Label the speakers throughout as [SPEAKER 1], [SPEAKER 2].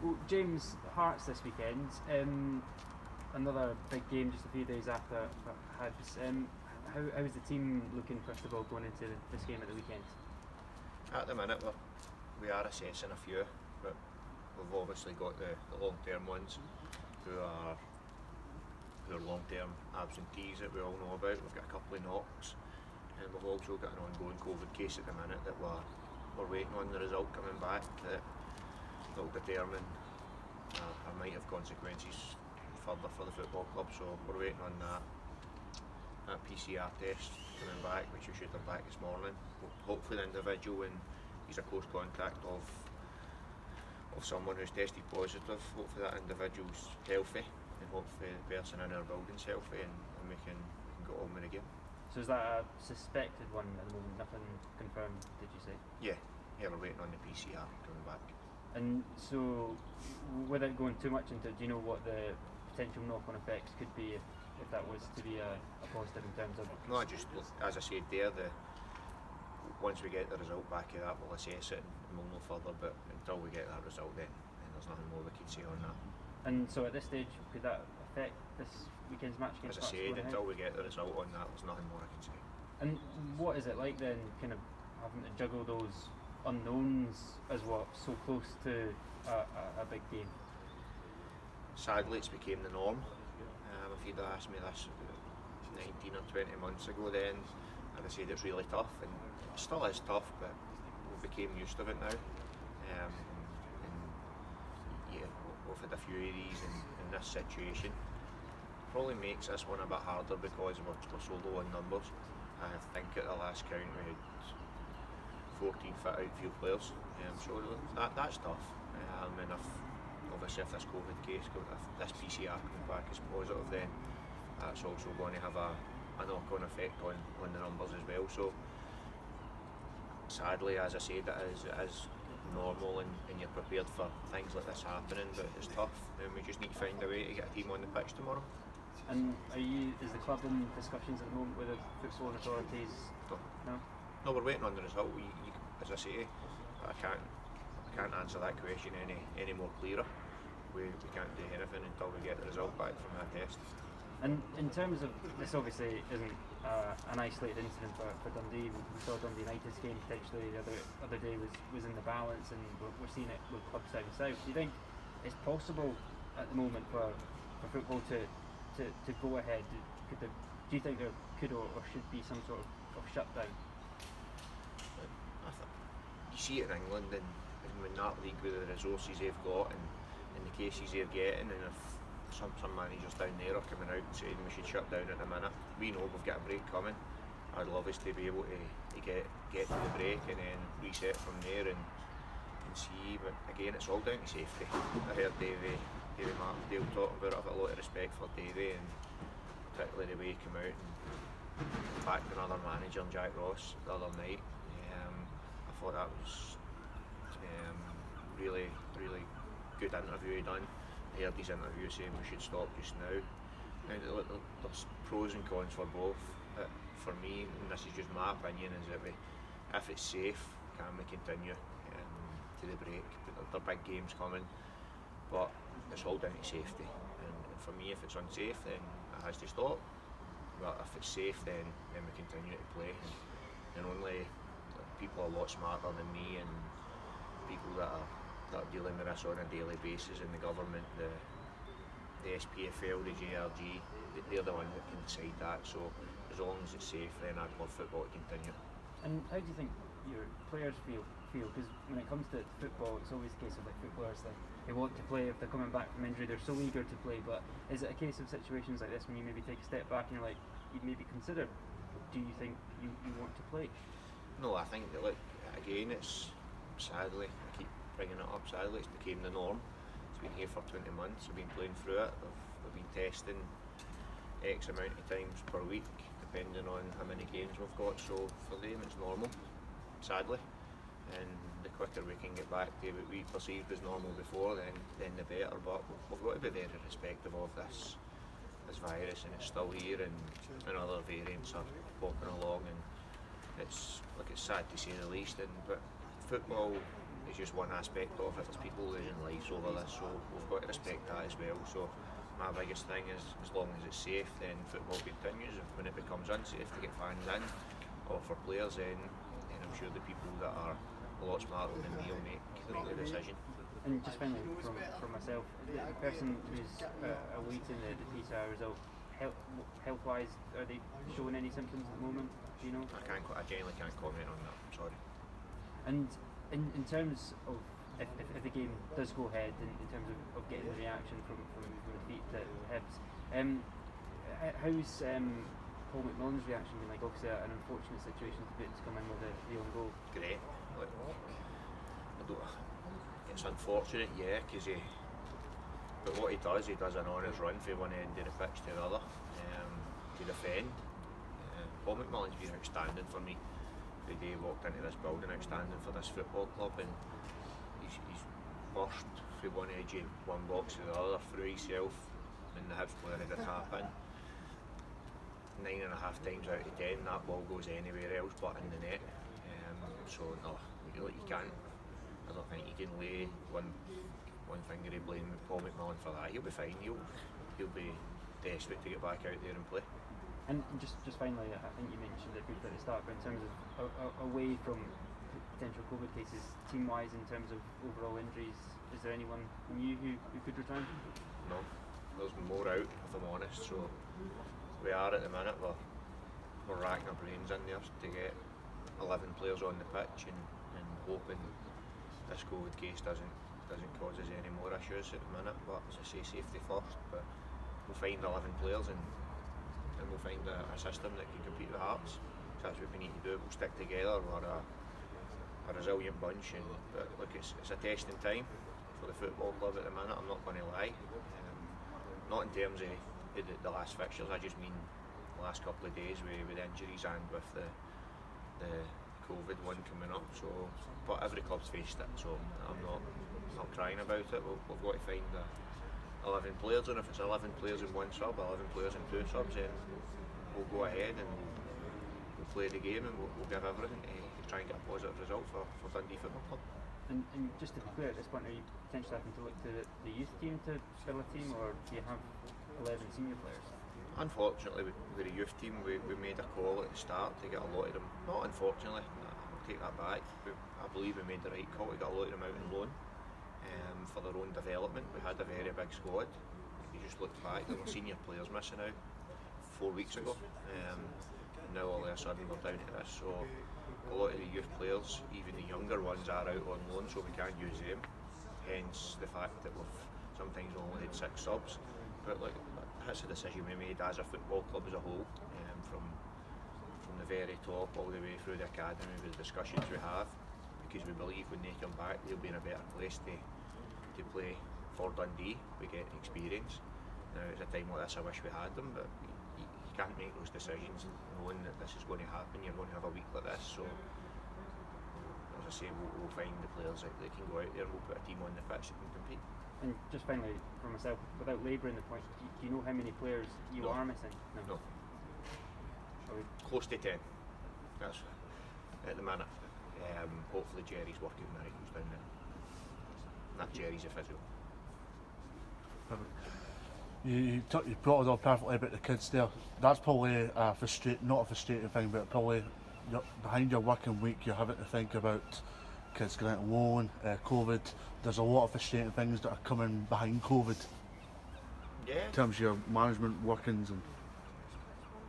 [SPEAKER 1] Well, James Hearts this weekend. Another big game just a few days after Hibs. How is the team looking, first of all, going into this game at the weekend?
[SPEAKER 2] At the minute, we are assessing a few, but we've obviously got the long-term ones who are long-term absentees that we all know about. We've got a couple of knocks, and we've also got an ongoing COVID case at the minute that we're waiting on the result coming back that will determine or might have consequences further for the football club. So we're waiting on that PCR test coming back, which we should have back this morning. Hopefully the individual, and he's a close contact of someone who's tested positive, hopefully that individual's healthy, and hopefully the person in our building's healthy, and we can go on with the game.
[SPEAKER 1] So is that a suspected one at the moment? Nothing confirmed, did you say?
[SPEAKER 2] Yeah, we're waiting on the PCR coming back.
[SPEAKER 1] And so, without going too much into it, do you know what the potential knock-on effects could be if that was to be a positive in terms of...
[SPEAKER 2] No, just as I said there, once we get the result back of that, we'll assess it and we'll know further, but until we get that result then there's nothing more we can say on that.
[SPEAKER 1] And so at this stage, could that affect this weekend's match against
[SPEAKER 2] Hearts? As I said, until we get the result on that, there's nothing more I can say.
[SPEAKER 1] And what is it like then, kind of having to juggle those unknowns as so close to a big game?
[SPEAKER 2] Sadly, it's became the norm. If you'd asked me this 19 or 20 months ago then, I'd have said it's really tough, and it still is tough, but we became used to it now. And yeah, we've had a few of these in this situation. Probably makes this one a bit harder because we're so low in numbers. I think at the last count we had 14 fit outfield players, so that's tough. And obviously if this COVID case, if this PCR comes back as positive, then that's also going to have a knock-on effect on the numbers as well. So sadly, as I said, it is normal, and you're prepared for things like this happening, but it's tough, and we just need to find a way to get a team on the pitch tomorrow.
[SPEAKER 1] And is the club in discussions at the moment with the football authorities?
[SPEAKER 2] No, we're waiting on the result. As I say, I can't answer that question any more clearer. We can't do anything until we get the result back from that test.
[SPEAKER 1] And in terms of, this obviously isn't an isolated incident for Dundee. We saw Dundee United's game potentially the other day was in the balance, and we're seeing it with clubs down south. Do you think it's possible at the moment for football to go ahead? Do you think there could or should be some sort of shutdown?
[SPEAKER 2] You see it in England, and when that league with the resources they've got and the cases they're getting, and if some managers down there are coming out and saying we should shut down at the minute, we know we've got a break coming. I'd love us to be able to get to the break and then reset from there and see, but again it's all down to safety. I heard Davey Martindale talk about it. I've got a lot of respect for Davey, and particularly the way he came out and backed another manager, Jack Ross, the other night. I thought that was really good interview he done. I heard his interview saying we should stop just now. Now there's pros and cons for both. For me, and this is just my opinion, is that if it's safe, can we continue to the break? But there are big games coming, but it's all down to safety. And for me, if it's unsafe, then it has to stop. But if it's safe, then we continue to play. And only people a lot smarter than me, and people that are dealing with this on a daily basis in the government, the SPFL, the JRG, they're the ones that can decide that. So as long as it's safe, then I'd love football to continue.
[SPEAKER 1] And how do you think your players feel? Because when it comes to football, it's always a case of footballers that they want to play. If they're coming back from injury, they're so eager to play. But is it a case of situations like this when you maybe take a step back and you'd maybe consider, do you think you want to play?
[SPEAKER 2] No, I think that again, it's sadly, I keep bringing it up, sadly it's became the norm. It's been here for 20 months, we've been playing through it, we've been testing X amount of times per week, depending on how many games we've got, so for them it's normal, sadly. And the quicker we can get back to what we perceived as normal before, then the better. But we've got to be very respectful of this virus, and it's still here, and other variants are popping along, and it's sad to say the least. But football is just one aspect of it. There's people losing lives over this, so we've got to respect that as well. So my biggest thing is, as long as it's safe, then football continues. When it becomes unsafe to get fans in, or for players, then I'm sure the people that are a lot smarter than me will make the right decision.
[SPEAKER 1] And just finally, from myself, the person who's awaiting the PCR result, health-wise, are they showing any symptoms at the moment? Do you know?
[SPEAKER 2] I generally can't comment on that. I'm sorry.
[SPEAKER 1] And in terms of if the game does go ahead, in terms of getting the reaction from the defeat at Hibs, how's Paul McMillan's reaction been like? Obviously, an unfortunate situation to come in with the own goal.
[SPEAKER 2] Great. It's unfortunate, yeah, but what he does an honours run from one end of the pitch to the other to defend. Paul McMillan's been outstanding for me. The day he walked into this building, outstanding for this football club, and he's burst from one edge of one box to the other through himself, and the Hibs player had a tap in. 9.5 times out of 10 that ball goes anywhere else but in the net. So no, you can't. I don't think you can lay one finger of blame with Paul McMillan for that. He'll be fine. He'll be desperate to get back out there and play.
[SPEAKER 1] And just finally, I think you mentioned it briefly at the start, but in terms of away from potential COVID cases, team-wise, in terms of overall injuries, is there anyone new who could return?
[SPEAKER 2] No, there's more out, if I'm honest. So we are at the minute, we're racking our brains in there to get 11 players on the pitch and hoping this COVID case doesn't cause us any more issues at the minute. But as I say, safety first. But we'll find 11 players and we'll find a system that can compete with Hearts. So that's what we need to do. We'll stick together. We're a resilient bunch, but look, it's a testing time for the football club at the minute. I'm not going to lie. Not in terms of the last fixtures. I just mean the last couple of days with injuries and with the COVID one coming up. So, but every club's faced it, so I'm not crying about it. We've got to find 11 players, and if it's 11 players in one sub, 11 players in two subs, then we'll go ahead and we'll play the game and we'll give everything to try and get a positive result for Dundee Football Club.
[SPEAKER 1] And just to be clear, at this point, are you potentially having to look to the youth team to fill a team, or do you have 11 senior players?
[SPEAKER 2] Unfortunately, with the youth team, we made a call at the start to get a lot of them. Not unfortunately, I'll take that back. I believe we made the right call to get a lot of them out on loan for their own development. We had a very big squad. You just look back, there were senior players missing out 4 weeks ago. Now all of a sudden we're down to this. So a lot of the youth players, even the younger ones, are out on loan, so we can't use them. Hence the fact that we've sometimes only had 6 subs. But look, that's a decision we made as a football club as a whole, from the very top all the way through the academy with the discussions we have, because we believe when they come back they'll be in a better place to play for Dundee. We get experience. Now at a time like this I wish we had them, but you can't make those decisions knowing that this is going to happen. You're going to have a week like this, so as I say, we'll find the players that can go out there and we'll put a team on the pitch that can compete.
[SPEAKER 1] And just finally, for myself, without labouring the point, do you know how many players you are missing?
[SPEAKER 2] No. Close to 10. That's at the minute. Hopefully Jerry's working miracles down there. That Jerry's a physio.
[SPEAKER 3] You brought it up perfectly about the kids there. That's probably not a frustrating thing, but probably behind your working week you're having to think about kids going out loan, COVID. There's a lot of frustrating things that are coming behind COVID.
[SPEAKER 2] Yeah.
[SPEAKER 3] In terms of your management workings and.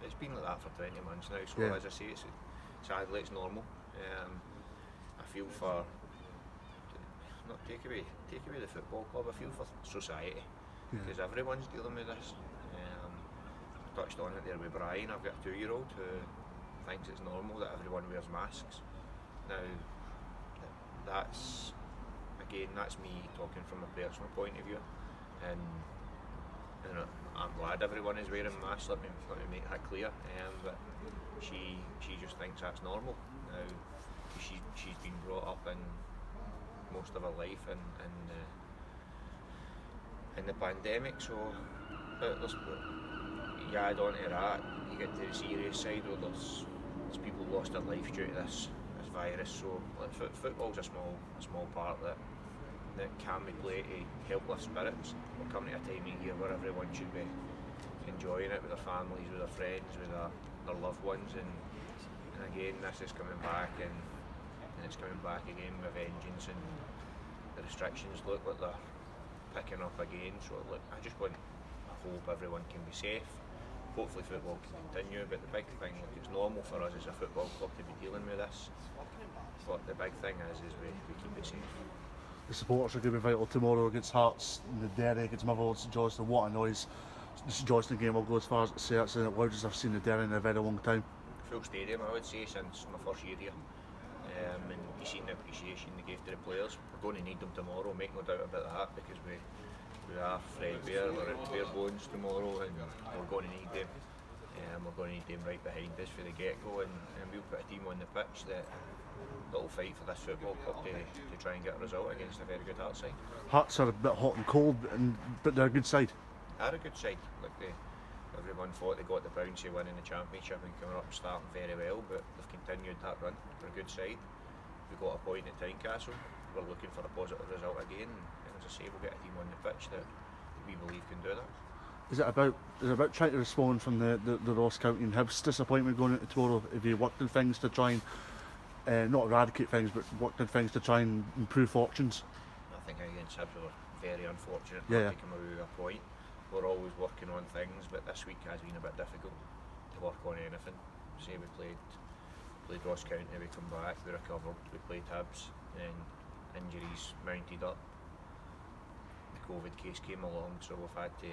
[SPEAKER 2] It's been like that for 20 months now, so
[SPEAKER 3] yeah.
[SPEAKER 2] As I say, sadly it's normal. I feel for, not take away the football club, I feel for society, because everyone's dealing with this. I touched on it there with Brian. I've got a 2-year-old who thinks it's normal that everyone wears masks. Now, that's me talking from a personal point of view, and I'm glad everyone is wearing masks. Let me make that clear. But she just thinks that's normal. Now, she's been brought up in most of her life in the pandemic. So, you add on to that, you get to the serious side where there's people lost their life due to this virus. So, like, football's a small part that that can we play to help lift spirits? We're coming at a time of year where everyone should be enjoying it with their families, with their friends, with their loved ones, and again this is coming back and it's coming back again with vengeance, and the restrictions look like they're picking up again. So look, I hope everyone can be safe. Hopefully football can continue, but the big thing, look, it's normal for us as a football club to be dealing with this, but the big thing is we keep it safe.
[SPEAKER 3] The supporters are going to be vital tomorrow against Hearts, in the Derry against Motherwell, St Johnstone. What a noise. The St Johnstone game will go as far as to say it's the loudest I've seen the Derry in a very long time.
[SPEAKER 2] Full stadium, I would say, since my first year here. And you've seen the appreciation they gave to the players. We're going to need them tomorrow, make no doubt about that, because we are threadbare, we're at bare bones tomorrow, and we're going to need them. We're going to need them right behind us for the get-go, and we'll put a team on the pitch that will fight for this football club to try and get a result against a very good Hearts side.
[SPEAKER 3] Hearts are a bit hot and cold, but they're a good side.
[SPEAKER 2] They're a good side. Look, everyone thought they got the bouncy win in the Championship and coming up and starting very well, but they've continued that run. They're a good side. We got a point at Tynecastle. We're looking for a positive result again, and as I say, we'll get a team on the pitch that we believe can do that.
[SPEAKER 3] Is it about trying to respond from the Ross County and Hibs disappointment going into tomorrow? Have you worked on things to try and not eradicate things, but worked on things to try and improve fortunes?
[SPEAKER 2] I think against Hibs we were very unfortunate
[SPEAKER 3] Yeah.
[SPEAKER 2] not to come away with a point. We're always working on things, but this week has been a bit difficult to work on anything. Say we played Ross County, we come back, we recovered, we played Hibs, and injuries mounted up. The COVID case came along, so we've had to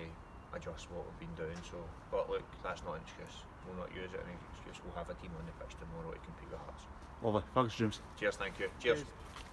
[SPEAKER 2] adjust what we've been doing. So, but look, that's not an excuse. We'll not use it as an excuse. We'll have a team on the pitch tomorrow to compete with Hearts.
[SPEAKER 3] Lovely. Thanks, James.
[SPEAKER 2] Cheers, thank you. Cheers.